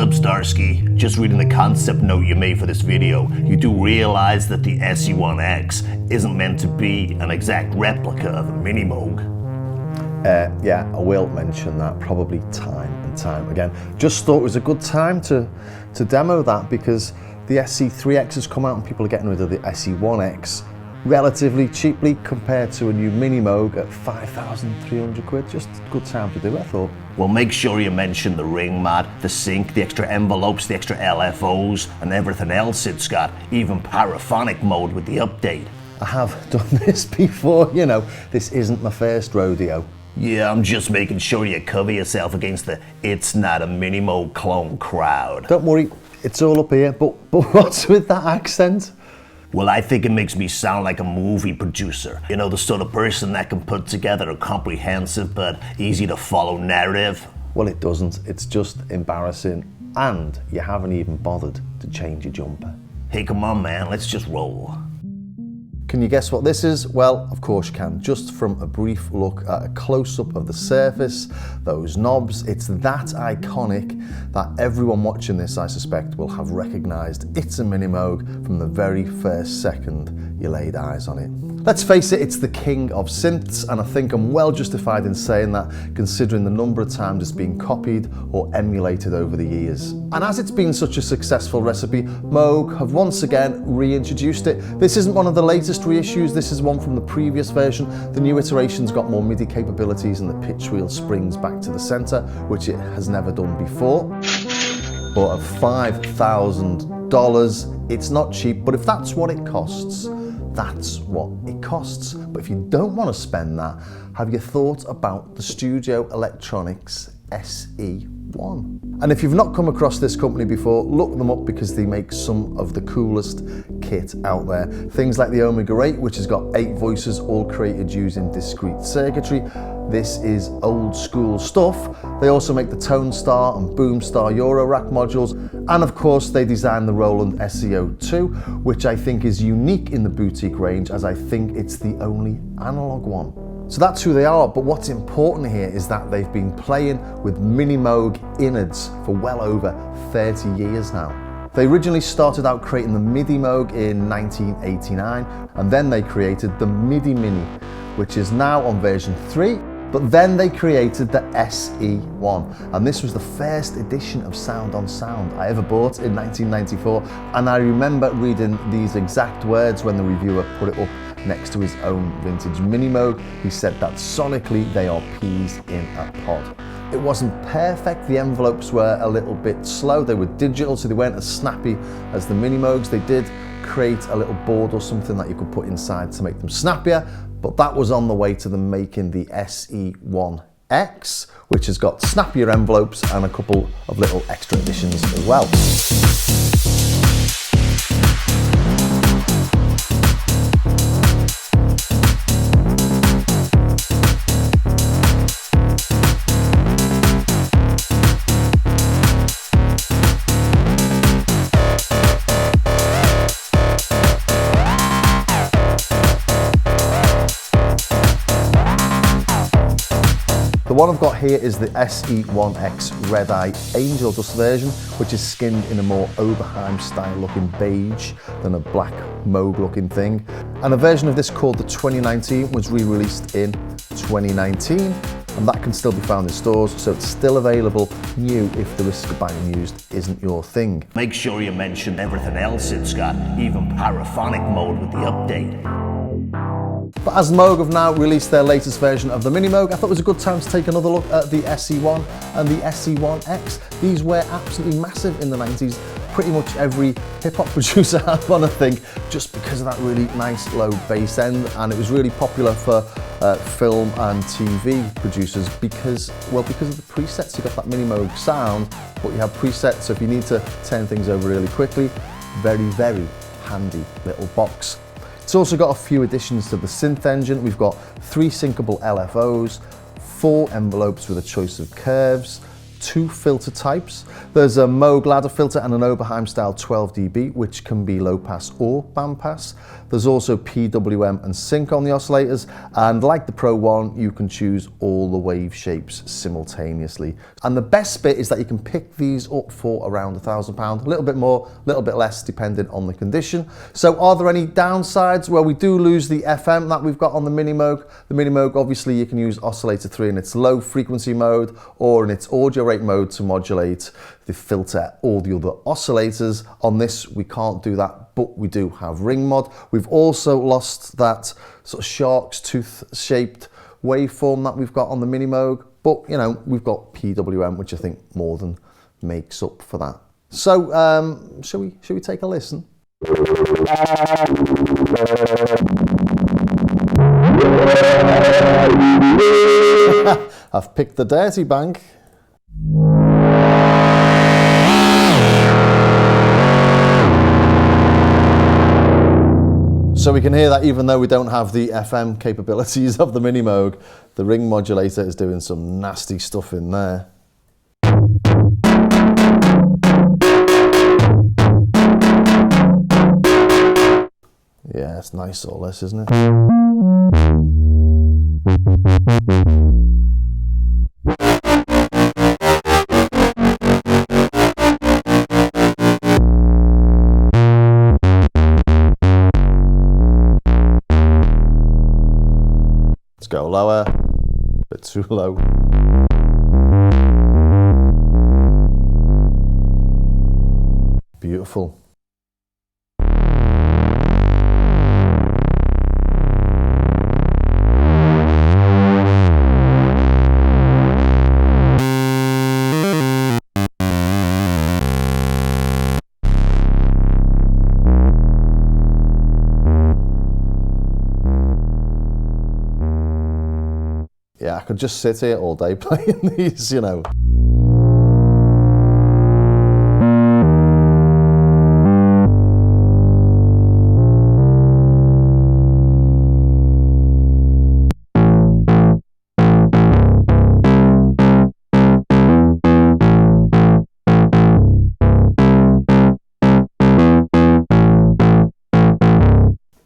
up, Starsky? Just reading the concept note you made for this video, you do realize that the SE-1X isn't meant to be an exact replica of a Minimoog? Yeah, I will mention that probably time and time again. Just thought it was a good time to demo that because the SE-3X has come out and people are getting rid of the SE-1X relatively cheaply compared to a new Minimoog at 5,300 quid. Just a good time to do it, I thought. Well, make sure you mention the ring mat, the sync, the extra envelopes, the extra LFOs, and everything else it's got, even paraphonic mode with the update. I have done this before, you know, this isn't my first rodeo. Yeah, I'm just making sure you cover yourself against the "it's not a Minimoog clone" crowd. Don't worry, it's all up here, but what's with that accent? Well, I think it makes me sound like a movie producer. You know, the sort of person that can put together a comprehensive but easy to follow narrative. Well, it doesn't. It's just embarrassing. And you haven't even bothered to change your jumper. Hey, come on, man, let's just roll. Can you guess what this is? Well, of course you can. Just from a brief look at a close-up of the surface, those knobs, it's that iconic that everyone watching this, I suspect, will have recognised it's a Minimoog from the very first second you laid eyes on it. Let's face it, it's the king of synths, and I think I'm well justified in saying that, considering the number of times it's been copied or emulated over the years. And as it's been such a successful recipe, Moog have once again reintroduced it. This isn't one of the latest reissues, this is one from the previous version. The new iteration's got more MIDI capabilities and the pitch wheel springs back to the centre, which it has never done before. But at $5,000, it's not cheap, but if that's what it costs, that's what it costs. But if you don't want to spend that, have you thought about the Studio Electronics SE-1? And if you've not come across this company before, look them up because they make some of the coolest kit out there. Things like the Omega 8, which has got 8 voices all created using discrete circuitry. This is old school stuff. They also make the Tone Star and Boom Star Eurorack modules. And of course, they designed the Roland SE-02, which I think is unique in the boutique range, as I think it's the only analog one. So that's who they are, but what's important here is that they've been playing with Minimoog innards for well over 30 years now. They originally started out creating the MIDIMOOG in 1989, and then they created the MIDI Mini, which is now on version 3. But then they created the SE-1, and this was the first edition of Sound on Sound I ever bought in 1994, and I remember reading these exact words when the reviewer put it up next to his own vintage Minimoog. He said that sonically they are peas in a pod. It wasn't perfect, the envelopes were a little bit slow, they were digital so they weren't as snappy as the Minimoogs. They did create a little board or something that you could put inside to make them snappier, but that was on the way to them making the SE-1X, which has got snappier envelopes and a couple of little extra additions as well. The one I've got here is the SE-1X Red Eye Angel Dust version, which is skinned in a more Oberheim style looking beige than a black Moog looking thing. And a version of this called the 2019 was re-released in 2019, and that can still be found in stores, so it's still available new if the risk of buying used isn't your thing. Make sure you mention everything else it's got, even paraphonic mode with the update. But as Moog have now released their latest version of the Minimoog, I thought it was a good time to take another look at the SE-1 and the SE-1X. These were absolutely massive in the 90s. Pretty much every hip-hop producer had one, I think, just because of that really nice low bass end, and it was really popular for film and TV producers because of the presets. You got that Minimoog sound, but you have presets, so if you need to turn things over really quickly, very, very handy little box. It's also got a few additions to the synth engine. We've got 3 syncable LFOs, 4 envelopes with a choice of curves, two filter types. There's a Moog ladder filter and an Oberheim style 12 dB, which can be low pass or band pass. There's also PWM and sync on the oscillators, and like the Pro One, you can choose all the wave shapes simultaneously. And the best bit is that you can pick these up for around £1,000, a little bit more, a little bit less, depending on the condition. So are there any downsides? Well, we do lose the FM that we've got on the Minimoog. The Minimoog, obviously, you can use oscillator 3 in its low frequency mode or in its audio rate mode to modulate the filter or the other oscillators. On this, we can't do that, but we do have ring mod. We've also lost that sort of shark's tooth shaped waveform that we've got on the Minimoog, but you know, we've got PWM, which I think more than makes up for that. So shall we take a listen? I've picked the dirty bank. So we can hear that even though we don't have the FM capabilities of the Minimoog, the ring modulator is doing some nasty stuff in there. Yeah, it's nice all this, isn't it? Let's go lower, a bit too low. Beautiful. Yeah, I could just sit here all day playing these, you know.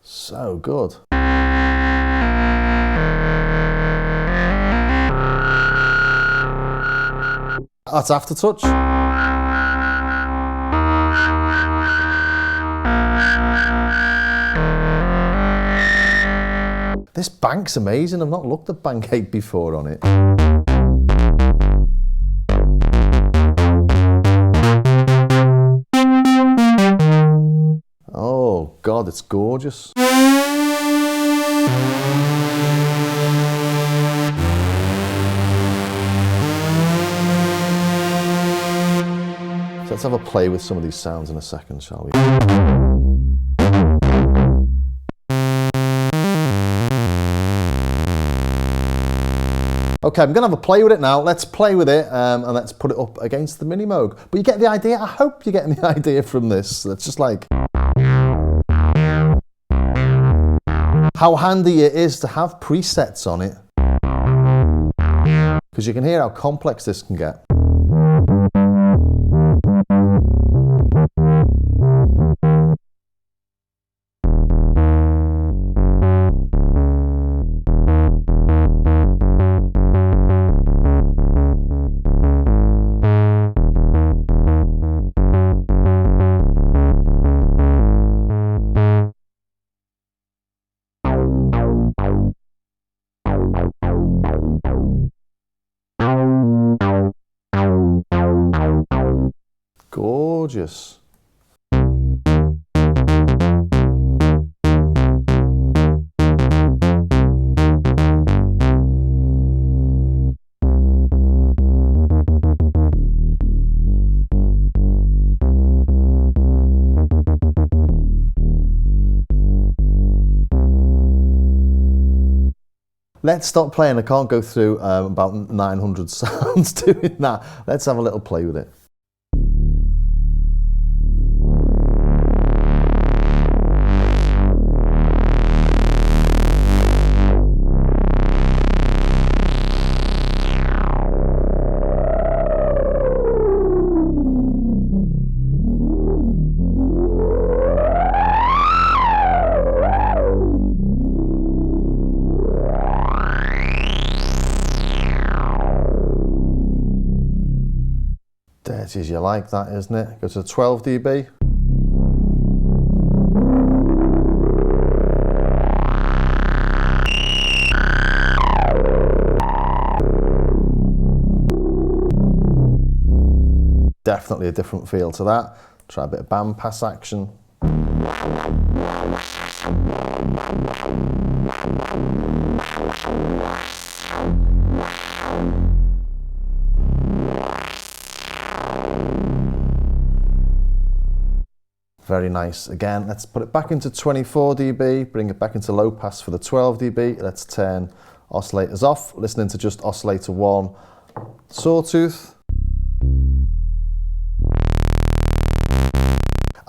So good. That's aftertouch. This bank's amazing. I've not looked at bank 8 before on it. Oh God, it's gorgeous. Let's have a play with some of these sounds in a second, shall we? Okay, I'm gonna have a play with it now. Let's play with it and let's put it up against the Minimoog. But you get the idea. I hope you're getting the idea from this. It's just like how handy it is to have presets on it, because you can hear how complex this can get. Gorgeous. Let's stop playing. I can't go through about 900 sounds doing that. Let's have a little play with it. like that, isn't it? Go to 12 dB. Definitely a different feel to that. Try a bit of bandpass action. Very nice. Again, let's put it back into 24 dB, bring it back into low pass for the 12 dB. Let's turn oscillators off, listening to just oscillator 1, sawtooth.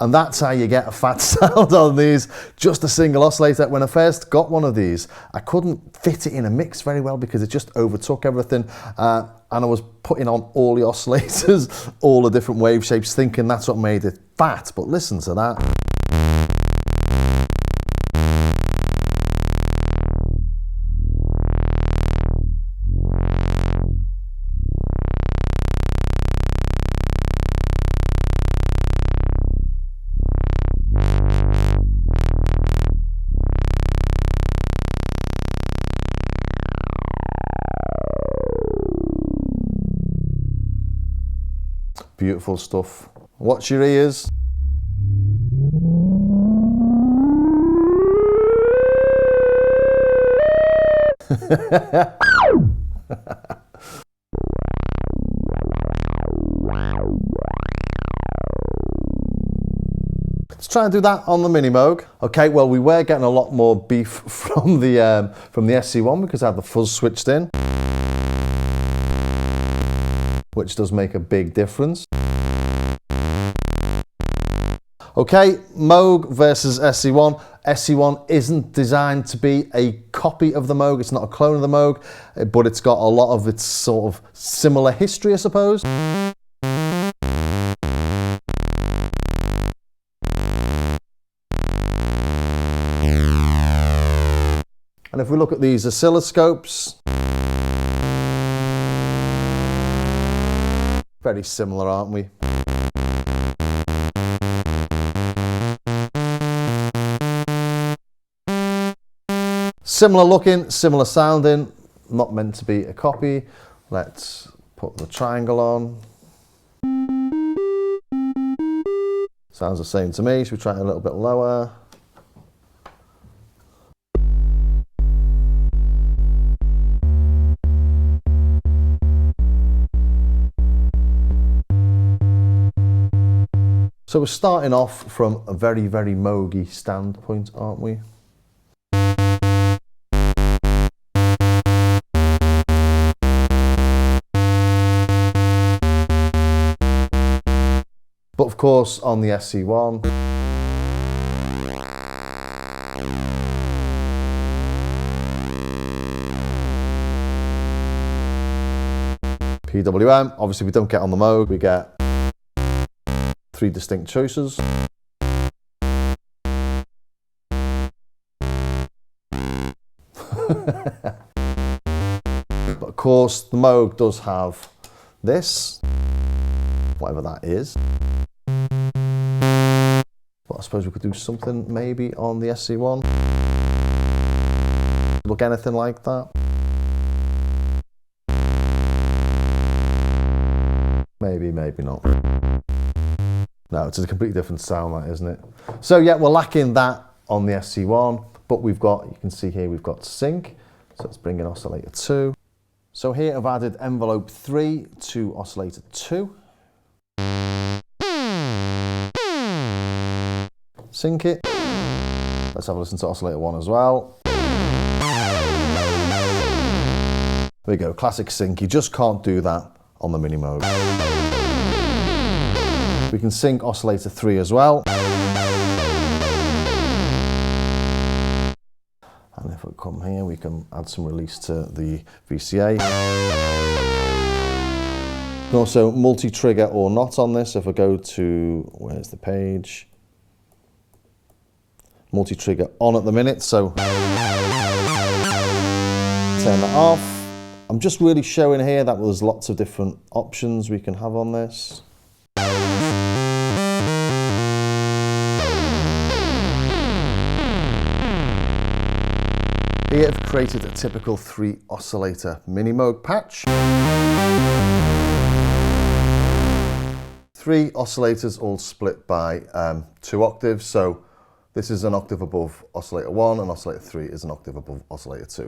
And that's how you get a fat sound on these, just a single oscillator. When I first got one of these, I couldn't fit it in a mix very well because it just overtook everything. And I was putting on all the oscillators, all the different wave shapes, thinking that's what made it fat. But listen to that. Beautiful stuff. Watch your ears. Let's try and do that on the Minimoog. Okay, well, we were getting a lot more beef from the SE-1 because I had the fuzz switched in, which does make a big difference. Okay, Moog versus SE-1. SE-1 isn't designed to be a copy of the Moog, it's not a clone of the Moog, but it's got a lot of its sort of similar history, I suppose. And if we look at these oscilloscopes, very similar, aren't we? Similar looking, similar sounding, not meant to be a copy. Let's put the triangle on. Sounds the same to me. Should we try it a little bit lower? So we're starting off from a very, very Moogy standpoint, aren't we? But of course, on the SE-1, PWM, obviously we don't get on the Moog, we get 3 distinct choices. But of course, the Moog does have this, whatever that is. But I suppose we could do something maybe on the SE-1. Look anything like that. Maybe, maybe not. No, it's a completely different sound, that, isn't it? So yeah, we're lacking that on the SE-1, but we've got, you can see here, we've got sync. So let's bring in oscillator 2. So here I've added envelope 3 to oscillator 2. Sync it. Let's have a listen to oscillator 1 as well. There we go, classic sync. You just can't do that on the Minimoog. We can sync oscillator 3 as well. And if we come here, we can add some release to the VCA. You can also multi-trigger or not on this. If I go to, where's the page? Multi-trigger on at the minute, so turn that off. I'm just really showing here that there's lots of different options we can have on this. Here I've created a typical 3 oscillator Minimoog patch. 3 oscillators all split by 2 octaves, so this is an octave above oscillator 1 and oscillator 3 is an octave above oscillator 2.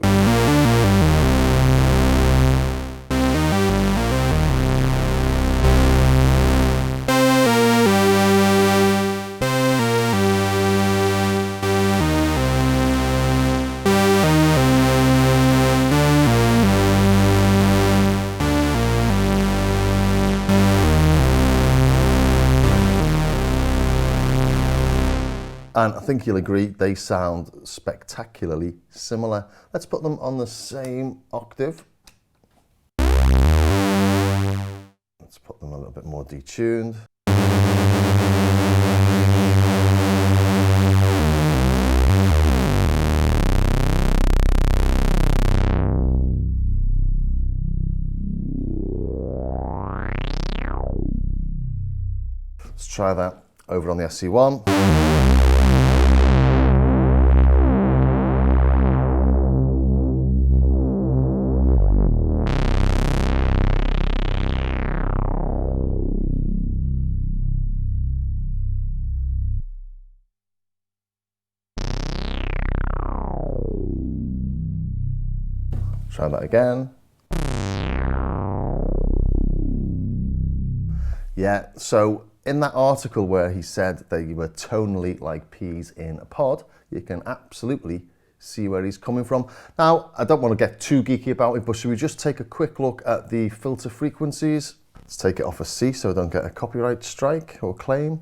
And I think you'll agree they sound spectacularly similar. Let's put them on the same octave. Let's put them a little bit more detuned. Let's try that over on the SE-1. Try that again. Yeah, so in that article where he said they were tonally like peas in a pod, you can absolutely see where he's coming from. Now, I don't want to get too geeky about it, but should we just take a quick look at the filter frequencies? Let's take it off a C so I don't get a copyright strike or claim.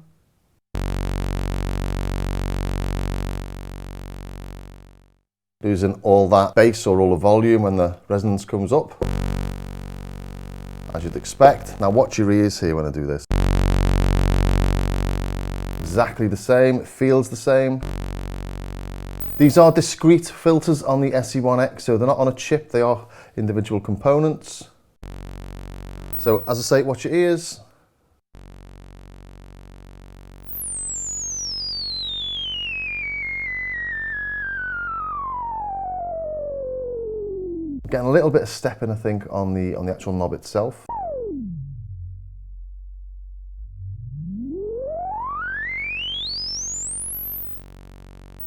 Losing all that bass or all the volume when the resonance comes up, as you'd expect. Now watch your ears here when I do this. Exactly the same, it feels the same. These are discrete filters on the SE-1X, so they're not on a chip, they are individual components. So as I say, watch your ears. Getting a little bit of stepping, I think, on the actual knob itself.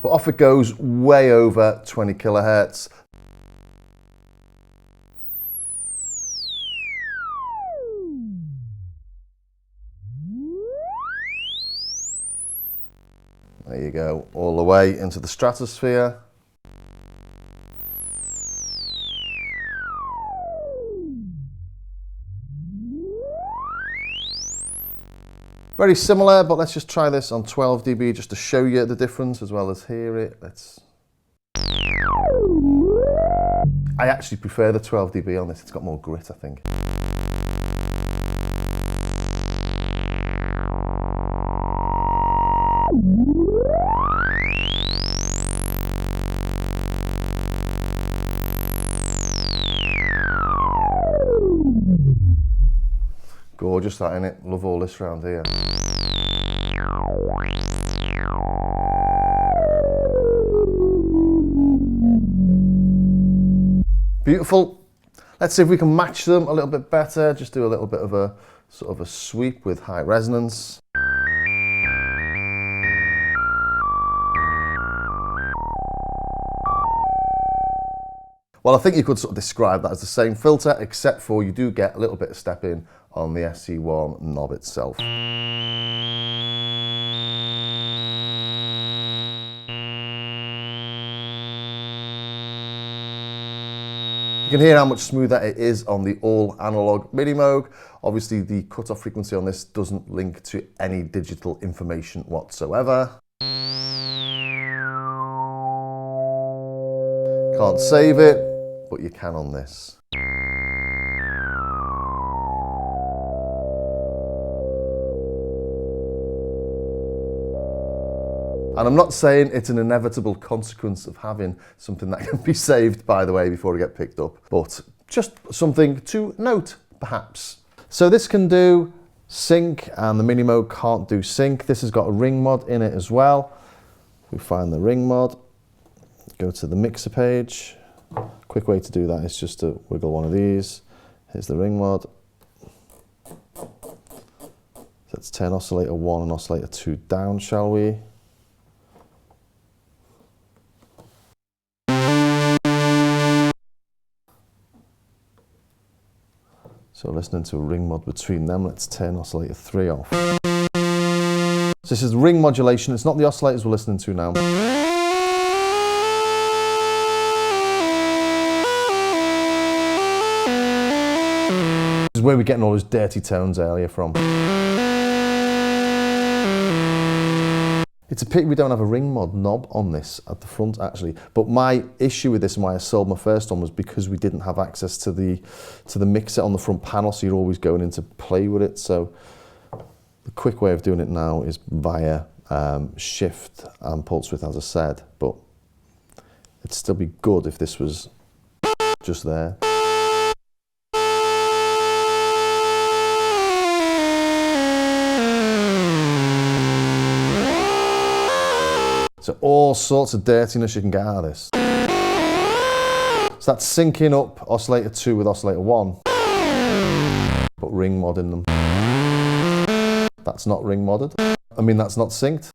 But off it goes, way over 20 kilohertz. There you go, all the way into the stratosphere. Very similar, but let's just try this on 12 dB just to show you the difference as well as hear it. I actually prefer the 12 dB on this, it's got more grit, I think. Gorgeous that, innit? Love all this round here. Beautiful. Let's see if we can match them a little bit better. Just do a little bit of a sort of a sweep with high resonance. Well, I think you could sort of describe that as the same filter, except for you do get a little bit of step in on the SE-1 knob itself. You can hear how much smoother it is on the all analog MIDIMOOG. Obviously the cutoff frequency on this doesn't link to any digital information whatsoever. Can't save it, but you can on this. And I'm not saying it's an inevitable consequence of having something that can be saved, by the way, before it gets picked up, but just something to note, perhaps. So this can do sync, and the Minimoog can't do sync. This has got a ring mod in it as well. We find the ring mod, go to the mixer page. Quick way to do that is just to wiggle one of these. Here's the ring mod. Let's turn oscillator 1 and oscillator 2 down, shall we? So listening to a ring mod between them, let's turn oscillator 3 off. So this is ring modulation, it's not the oscillators we're listening to now. This is where we're getting all those dirty tones earlier from. It's a pity we don't have a ring mod knob on this at the front actually, but my issue with this and why I sold my first one was because we didn't have access to the mixer on the front panel, so you're always going in to play with it. So the quick way of doing it now is via shift and pulse width, as I said, but it'd still be good if this was just there. So all sorts of dirtiness you can get out of this. So that's syncing up oscillator 2 with oscillator 1, but ring modding them. That's not ring modded. I mean, that's not synced.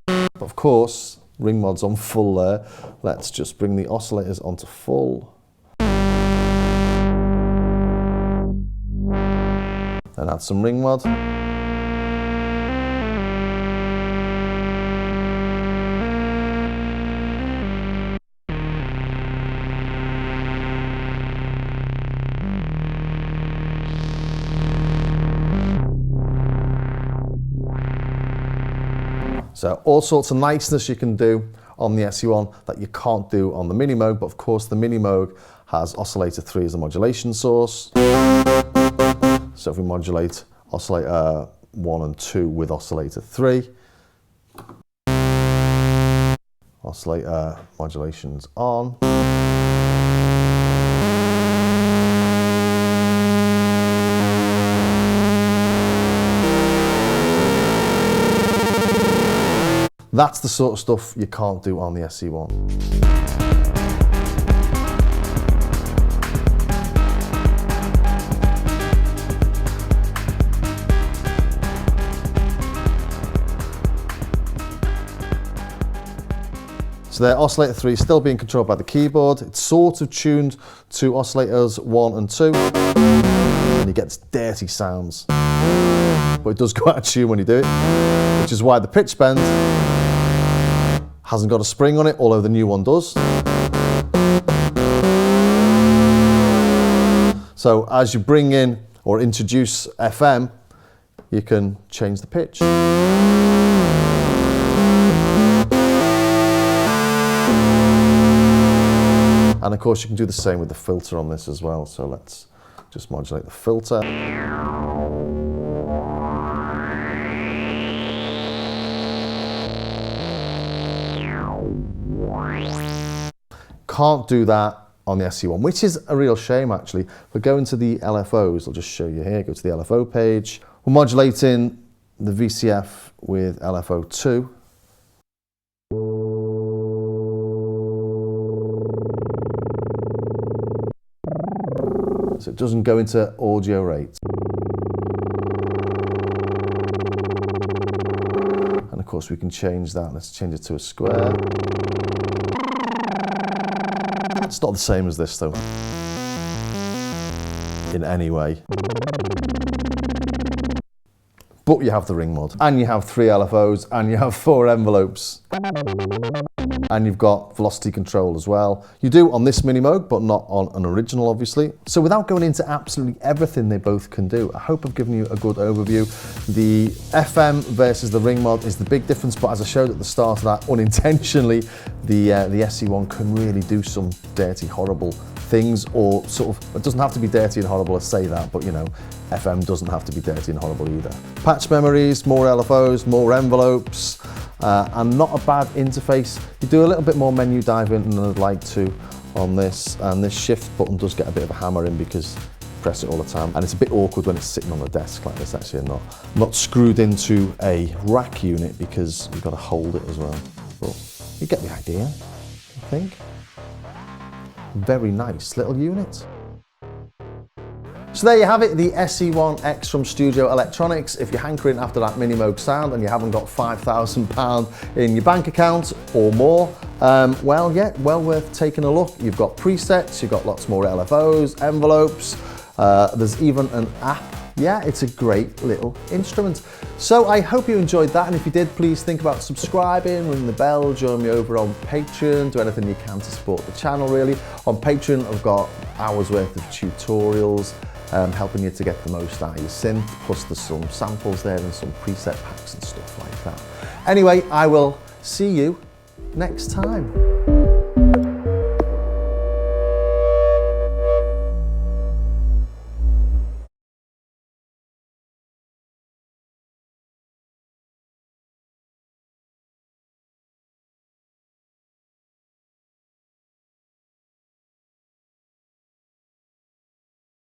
But of course, ring mod's on full there. Let's just bring the oscillators onto full. And add some ring mod. So all sorts of niceness you can do on the SE-1 that you can't do on the Minimoog, but of course the Minimoog has oscillator 3 as a modulation source. So if we modulate oscillator 1 and 2 with oscillator 3, oscillator modulation's on. That's the sort of stuff you can't do on the SE-1. So there, oscillator 3 is still being controlled by the keyboard. It's sort of tuned to oscillators 1 and 2, and you get dirty sounds. But it does go out of tune when you do it, which is why the pitch bend hasn't got a spring on it, although the new one does. So as you bring in or introduce FM, you can change the pitch. And of course you can do the same with the filter on this as well. So let's just modulate the filter. Can't do that on the SE-1, which is a real shame actually. We're going to the LFOs, I'll just show you here, go to the LFO page. We're modulating the VCF with LFO 2. So it doesn't go into audio rate. And of course we can change that, let's change it to a square. It's not the same as this though, in any way. But you have the ring mod, and you have 3 LFOs, and you have 4 envelopes. And you've got velocity control as well. You do on this Minimoog, but not on an original, obviously. So without going into absolutely everything they both can do, I hope I've given you a good overview. The FM versus the ring mod is the big difference, but as I showed at the start of that, unintentionally, the SE-1 can really do some dirty, horrible things, or sort of, it doesn't have to be dirty and horrible, I say that, but you know, FM doesn't have to be dirty and horrible either. Patch memories, more LFOs, more envelopes, and not a bad interface. You do a little bit more menu diving than I'd like to on this, and this shift button does get a bit of a hammering because press it all the time. And it's a bit awkward when it's sitting on the desk like this, actually, and not screwed into a rack unit because you've got to hold it as well. But you get the idea, I think. Very nice little unit. So there you have it, the SE-1X from Studio Electronics. If you're hankering after that Minimoog sound and you haven't got £5,000 in your bank account or more, well, yeah, well worth taking a look. You've got presets, you've got lots more LFOs, envelopes, there's even an app. Yeah, it's a great little instrument. So I hope you enjoyed that, and if you did, please think about subscribing, ring the bell, join me over on Patreon, do anything you can to support the channel, really. On Patreon, I've got hours worth of tutorials, helping you to get the most out of your synth, plus there's some samples there and some preset packs and stuff like that. Anyway, I will see you next time.